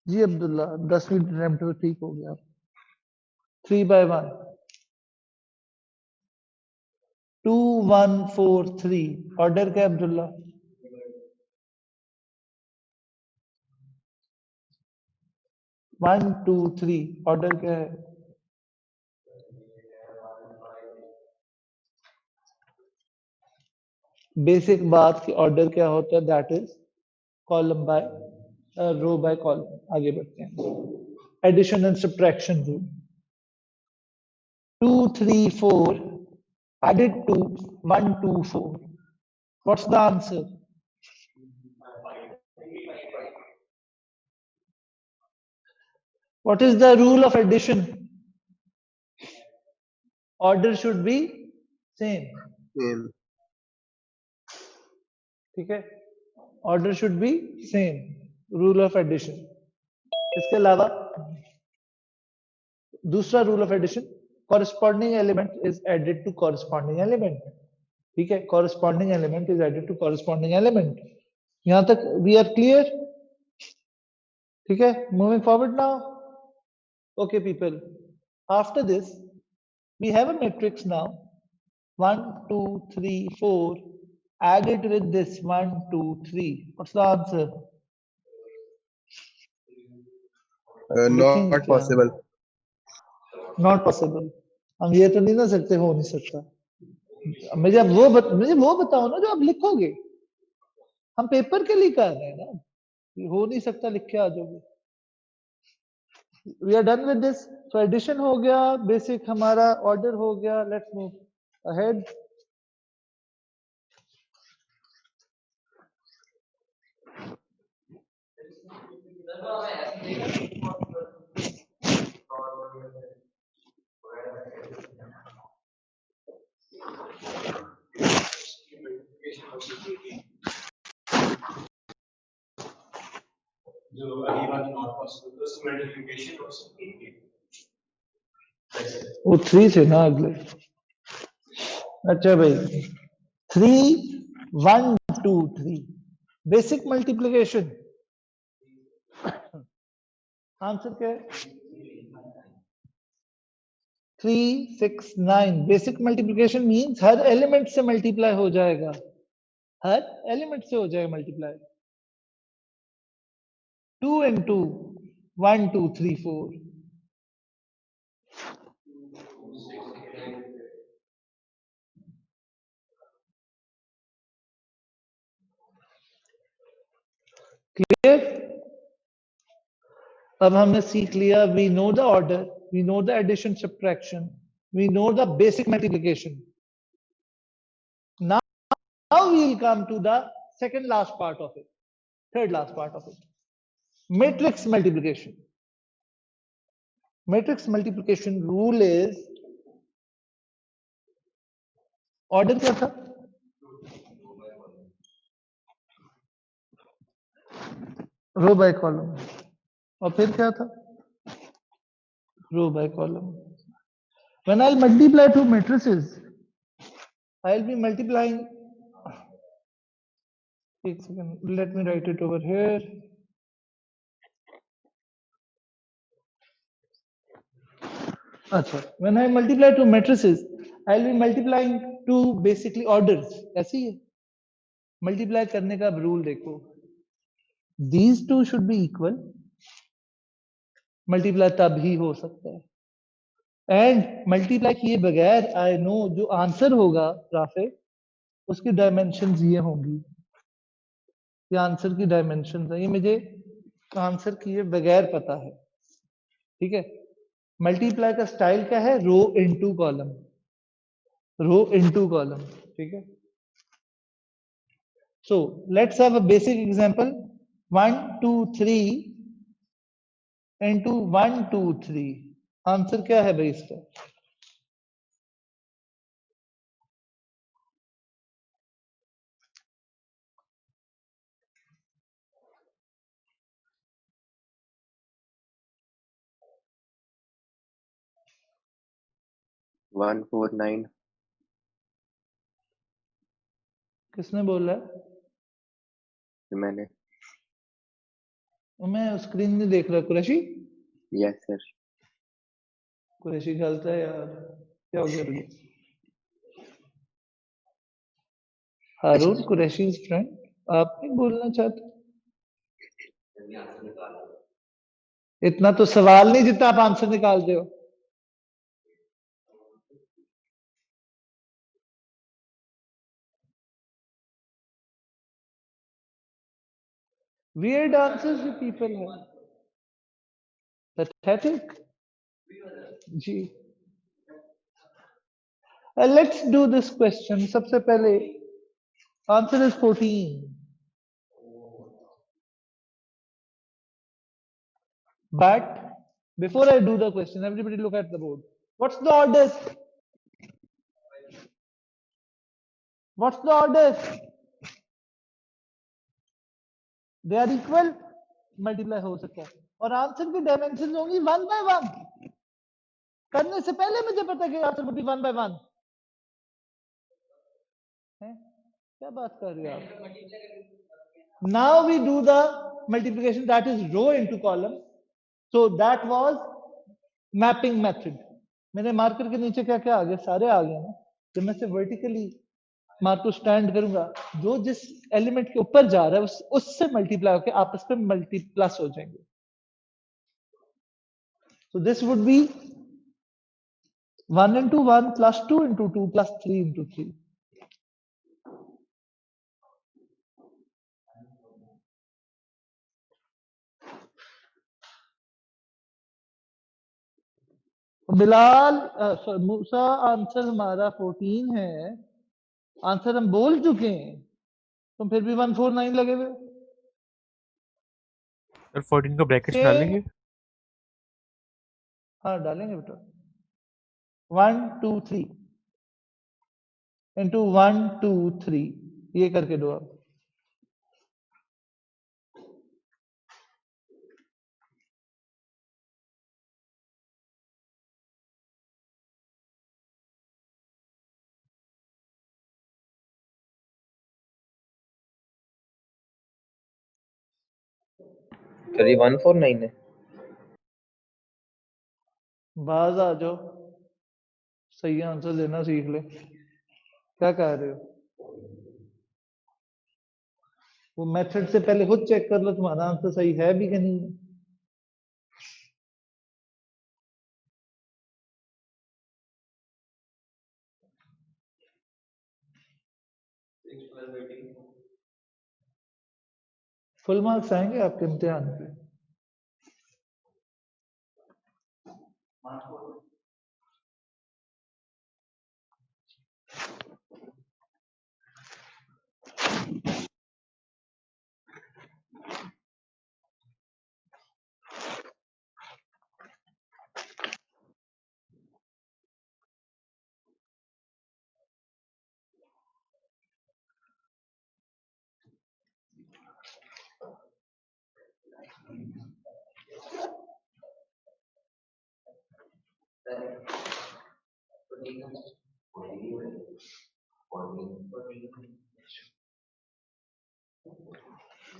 जी अब्दुल्ला, 10वीं अटेम्प्ट में ठीक हो गया। 3/1 2 1 4 3 ऑर्डर क्या है अब्दुल्ला? 1 2 3 ऑर्डर क्या है? बेसिक बात की ऑर्डर क्या होता है, that is column by row by column. आगे बढ़ते हैं। Addition and subtraction rule. 2 3 4 added to 1 2 4, what's the answer? What is the rule of addition? Order should be same. Same. ठीक है, order should be same, rule of addition. इसके अलावा दूसरा rule of addition, corresponding element is added to corresponding element. ठीक है, corresponding element is added to corresponding element. यहां तक we are clear? ठीक है, moving forward now. Okay people, after this we have a matrix now 1 2 3 4 added with this 1 2 3, what's the answer? Not possible. Not possible. हम ये तो नहीं ना सकते, हो नहीं सकता। मुझे वो बताओ ना जो आप लिखोगे। हम पेपर के लिए कर रहे हैं ना, ये हो नहीं सकता लिख के आ जाओगे। We are done with this. So addition हो गया, बेसिक हमारा ऑर्डर हो गया। Let's move ahead. वो 3 थे ना अगले। अच्छा भाई, 3 1 2 3 बेसिक मल्टीप्लिकेशन। आंसर क्या है? 3 6 9 बेसिक मल्टीप्लिकेशन मींस हर एलिमेंट से मल्टीप्लाई हो जाएगा, हर एलिमेंट से हो जाएगा मल्टीप्लाई। 2 and 2 1 2 3 4। क्लियर? अब हमने सीख लिया, we know the order, we know the addition subtraction, we know the basic multiplication. Now we will come to the second last part of it, third last part of it, matrix multiplication. Matrix multiplication rule is, order क्या था? Row by column. और फिर क्या था? Row by column. When I'll multiply two matrices, I'll be multiplying. एक second, let me write it over here. अच्छा, when I multiply two matrices, I'll be multiplying two basically orders. ऐसे ही है। Multiply करने का रूल देखो, these two should be equal. Multiply तब ही हो सकता है, एंड मल्टीप्लाई किए बगैर आई नो जो आंसर होगा राफे, उसकी डायमेंशंस ये होंगी। ये आंसर की डायमेंशंस है, ये मुझे आंसर किए बगैर पता है। ठीक है, मल्टीप्लाई का स्टाइल क्या है? रो इनटू कॉलम, रो इनटू कॉलम। ठीक है, so let's have a basic example 1 2 3 into 1 2 3। Answer क्या है भाई इसका? One 4 9। किसने बोला है? मैंने मैं स्क्रीन नहीं देख रहा। Qureshi yes sir. कुरैशी गलत है यार, क्या हो गया तुझे? हारून कुरैशी फ्रेंड, आप नहीं बोलना चाहते? इतना तो सवाल नहीं जितना आप आंसर निकालते हो। Weird answers you people have. Pathetic. Ji. Let's do this question. सबसे पहले answer is 14. But before I do the question, everybody look at the board. What's the order? What's the order? They are equal. Multiply हो सकता है और answer की dimension होंगी 1 by 1। करने से पहले मुझे पता कि आंसर होगी 1 by 1 है। क्या बात कर रहे हो आप? Now we do the multiplication, that is row into column. So that was mapping method. मेरे मार्कर के नीचे क्या क्या आ गया? सारे आ गए ना। जब मैं से वर्टिकली मार्कर स्टैंड करूंगा, जो जिस एलिमेंट के ऊपर जा रहा है उससे मल्टीप्लाई होकर आपस में मल्टीप्लस हो जाएंगे। So this would be 1 into 1 plus 2 into 2 plus 3 into 3. Bilal Musa, answer हमारा 14 है। आंसर हम बोल चुके हैं, तुम फिर भी 149 लगे हुए। सर 14 को ब्रैकेट्स में Same. डालेंगे? हाँ डालेंगे बेटा। 1 2 3 इंटू 1 2 3 ये करके दो आप। सर ये 149 है। बाज आ जाओ, सही आंसर देना सीख ले। क्या कह रहे हो? वो मेथड से पहले खुद चेक कर लो तुम्हारा आंसर सही है भी कि नहीं है। फुल मार्क्स आएंगे आपके इम्तिहान पे।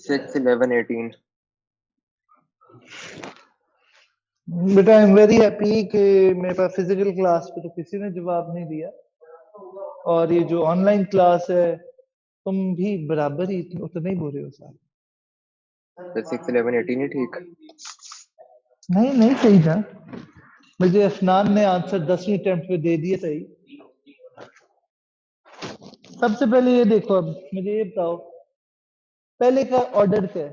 सिक्स 11 18। बेटा आई एम वेरी हैप्पी कि मेरे पास फिजिकल क्लास पे तो किसी ने जवाब नहीं दिया, और ये जो ऑनलाइन क्लास है तुम भी बराबर ही उतने ही बुरे हो सारे। सर 6 11 18 ही ठीक। नहीं नहीं सही था। मुझे अफनान ने आंसर 10वीं अटेम्प्ट पे दे दिया सही। सबसे पहले ये देखो, अब मुझे ये बताओ पहले का ऑर्डर क्या है,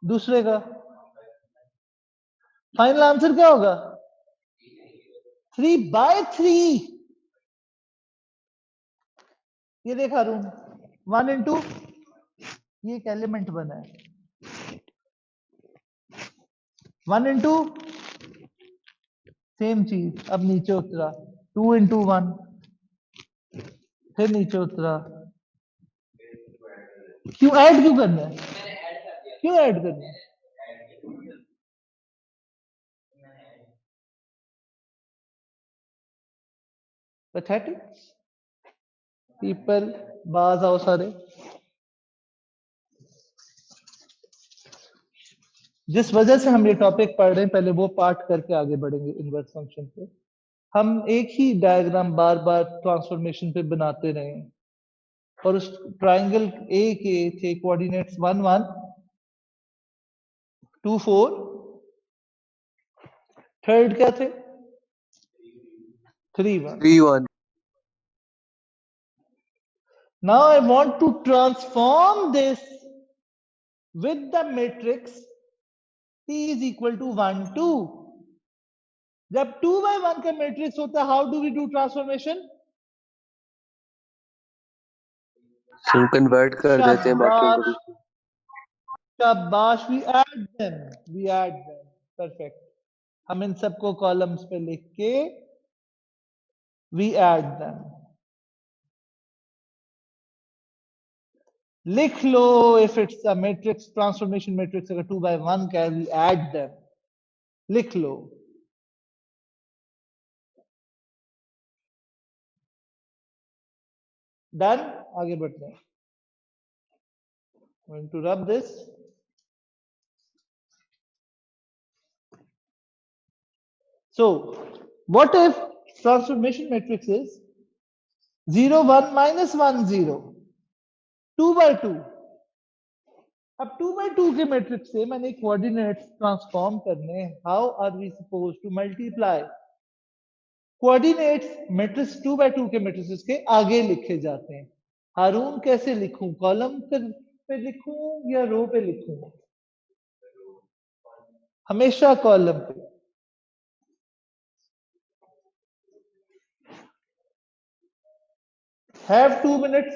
दूसरे का फाइनल आंसर क्या होगा? 3/3। ये देखा रूम 1 इंटू ये एक एलिमेंट बना है 1 इंटू सेम चीज, अब नीचे उतरा 2 इंटू 1 फिर नीचे उतरा। क्यों ऐड क्यों करना है? क्यों ऐड करना है? पैथेटिक पीपल, बाज आओ सारे। जिस वजह से हम ये टॉपिक पढ़ रहे हैं पहले वो पार्ट करके आगे बढ़ेंगे इनवर्स फंक्शन पे। हम एक ही डायग्राम बार बार ट्रांसफॉर्मेशन पे बनाते रहे हैं और उस ट्राइंगल ए के थे कोऑर्डिनेट्स 1 1 2 4, थर्ड क्या थे 3 1। 3 1 Now I want to transform this with the matrix T is equal to 1 2। जब 2 by 1 का मैट्रिक्स होता है how do we do transformation? हम कन्वर्ट कर देते हैं बाकियों को भी। शाबाश, वी ऐड देम परफेक्ट। हम इन सबको कॉलम्स पे लिख के वी ऐड देम लिख लो। If it's a matrix transformation matrix अगर 2 by 1 का वी ऐड देम लिख लो। डन, आगे बढ़ते हैं। going to rub this। So what if transformation matrix is 0 1 minus 1 0 2 by 2। अब 2 by 2 के मैट्रिक्स से मैंने कोऑर्डिनेट्स ट्रांसफॉर्म करने। How are we suppose to multiply coordinates? Matrix 2 by 2 के मैट्रिक्स के आगे लिखे जाते हैं। हारून कैसे लिखूं? कॉलम पे लिखूं या रो पे लिखूं? हमेशा कॉलम पे। Have 2 minutes,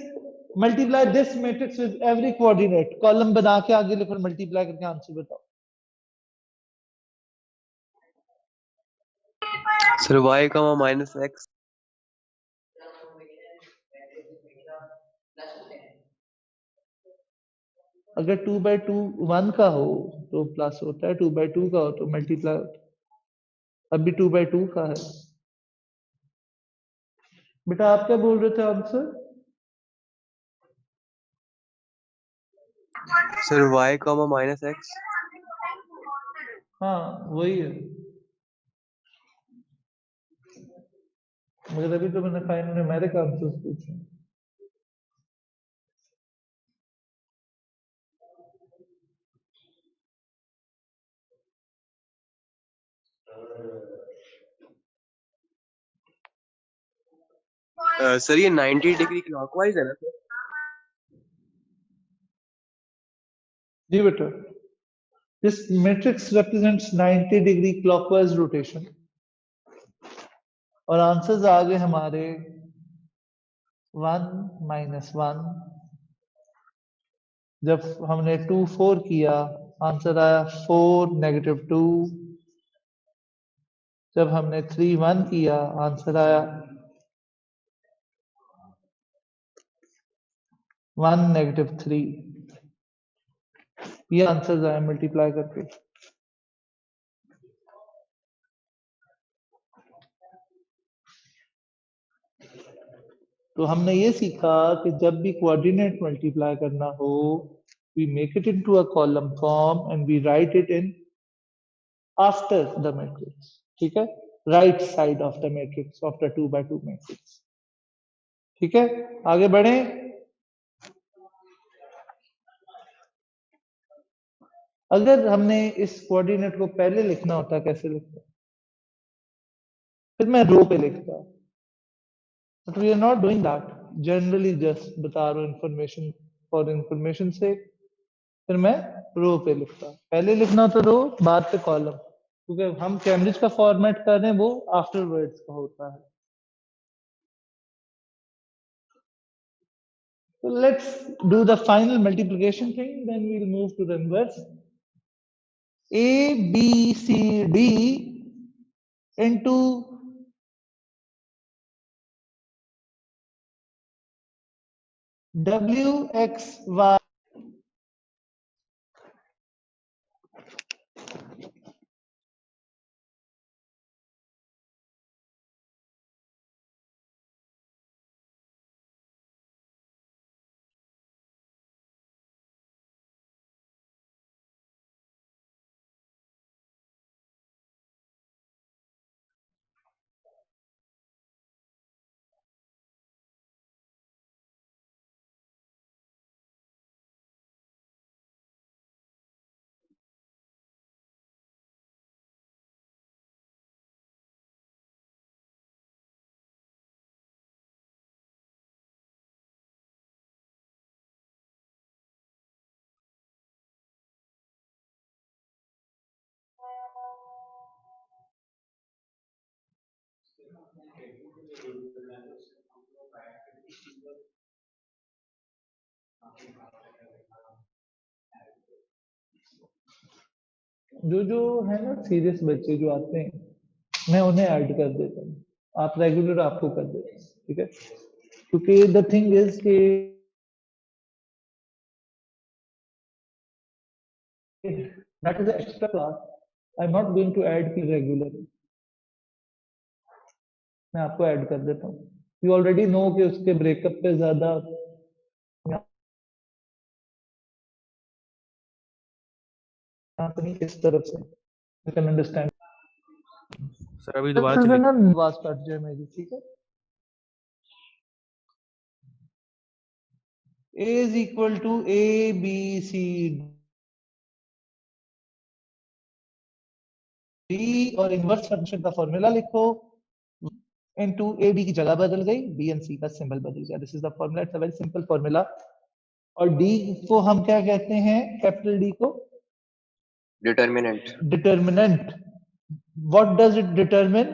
multiply this matrix with every coordinate। Column बना के आगे लिखो, मल्टीप्लाई करके आंसर बताओ। Sir y minus x। अगर 2 by 2 1 का हो तो प्लस होता है, 2 by 2 का हो तो मल्टीप्लाई होता है। अभी 2 by 2 का है। बेटा आप क्या बोल रहे थे answer? Sir y minus x। हाँ वही है, मगर अभी तो मैंने फाइनल न्यूमेरिक आंसर्स पूछे। सर ये 90 डिग्री क्लॉकवाइज है ना सर? जी बेटा, this matrix represents 90 degree clockwise rotation। और आंसर्स आ गए हमारे 1 minus 1। जब हमने 2 4 किया आंसर आया 4 negative 2। जब हमने 3 1 किया आंसर आया 1 negative 3। ये आंसर आए मल्टीप्लाई करके। तो हमने ये सीखा कि जब भी कोऑर्डिनेट मल्टीप्लाई करना हो we make it into a column form and we write it in after the matrix. ठीक है, right side of the matrix of the 2 by 2 matrix. ठीक है, आगे बढ़े। अगर हमने इस कोऑर्डिनेट को पहले लिखना होता कैसे लिखता? फिर मैं रो पे लिखता, but we are not doing that. Generally just बता रहा हूं इंफॉर्मेशन फॉर इंफॉर्मेशन से। फिर मैं रो पे लिखता, पहले लिखना तो रो बाद पे कॉलम, क्योंकि हम कैम्ब्रिज का फॉर्मेट कर रहे हैं वो आफ्टरवर्ड्स का होता है। So let's do the final multiplication thing, then we'll move to the inverse। A B C D into W X Y जो है ना सीरियस बच्चे जो आते हैं, मैं उन्हें ऐड कर देता हूँ, आप रेगुलर आपको कर देते हैं, ठीक है। क्योंकि द थिंग इज कि that is extra class, I am not going to add की रेगुलर, मैं आपको ऐड कर देता हूँ। यू ऑलरेडी नो कि उसके ब्रेकअप पे ज्यादा इस तरफ से यू कैन अंडरस्टैंड। सर अभी दोबारा चलिए। आवाज कट जाए मेरी, ठीक है। A is equal to A, B, C, D और इनवर्स फंक्शन का फॉर्मूला लिखो, इनटू A, B की जगह बदल गई, B and C का सिंबल बदल गया। This is the formula, it's a very simple formula. और D को हम क्या कहते हैं, कैपिटल D को determinant. Determinant. What does it determine,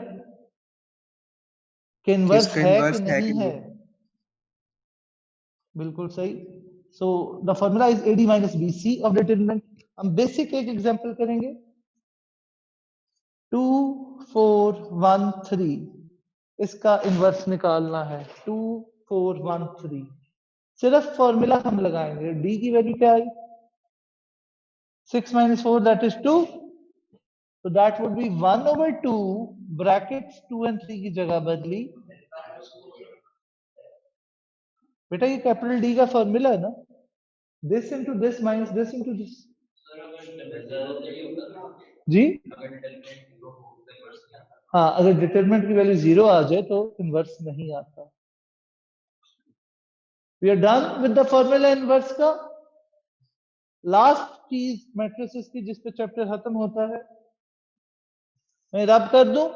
कि इनवर्स किसका है इनवर्स कि है नहीं कि है। नहीं? बिल्कुल सही। So the formula is AD minus BC of determinant. हम बेसिक एक एग्जांपल करेंगे, 2 4 1 3, इसका इनवर्स निकालना है। 2 4 1 3, सिर्फ फॉर्मूला हम लगाएंगे। D की वैल्यू क्या आई, 6 minus 4 that is 2, so that would be 1 over 2 brackets 2 and 3 की जगह बदली। बेटा ये कैपिटल D का फॉर्मूला है ना, this into this minus this into this. जी हाँ, अगर डिटरमिनेंट की वैल्यू 0 आ जाए तो इनवर्स नहीं आता। We are done with the formula inverse का। लास्ट चीज मैट्रिसेस की जिस पे चैप्टर खत्म होता है, मैं रब कर दूं,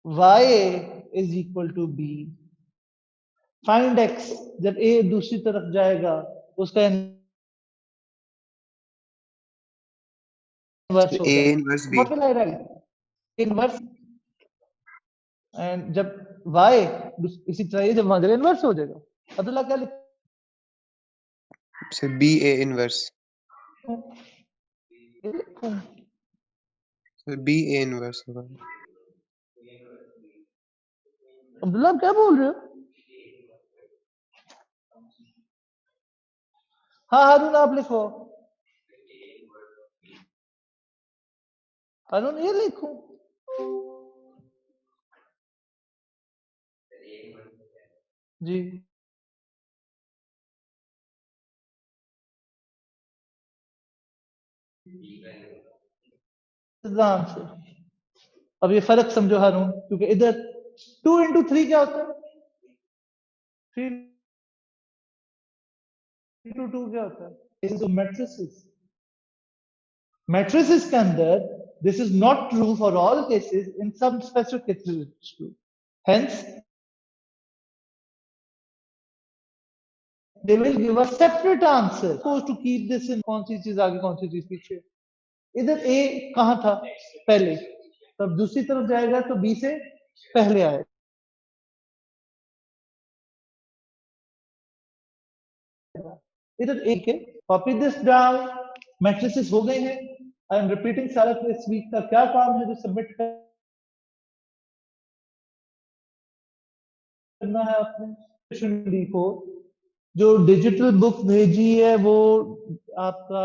y is equal to b, find x, जब a दूसरी तरफ जाएगा उसका इनवर्स A होगा। Inverse B। What will I right, inverse, and जब y इसी तरह ये जब वहां जाएगा इनवर्स हो जाएगा। अब्दुल्ला क्या लिख, से B A इनवर्स, तो B A इनवर्स होगा। अब्दुल्ला आप क्या बोल रहे हो? हाँ हारून आप लिखो, हारून ये लिखो। जी आंसर। अब ये फर्क समझो हारून, क्योंकि इधर 2 into 3 क्या होता है, 3 into 2 क्या होता है, तो मैट्रिसेस, मैट्रिसेस के अंदर this is not true for all cases, in some specific cases it's true, hence they will give a separate answer, supposed to keep this in, कौन सी चीज आगे कौन सी चीज पीछे। इधर A कहां था पहले, तब दूसरी तरफ जाएगा तो B से पहले आएगा। इधर A के कॉपी दिस डाउन, मैट्रिसेस हो गए हैं। आई एम रिपीटिंग सारा इस वीक का क्या काम है जो सबमिट करना है आपने। लिखो, जो डिजिटल बुक भेजी है वो आपका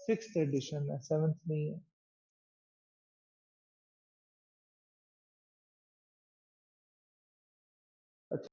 6th एडिशन है, 7th नहीं है।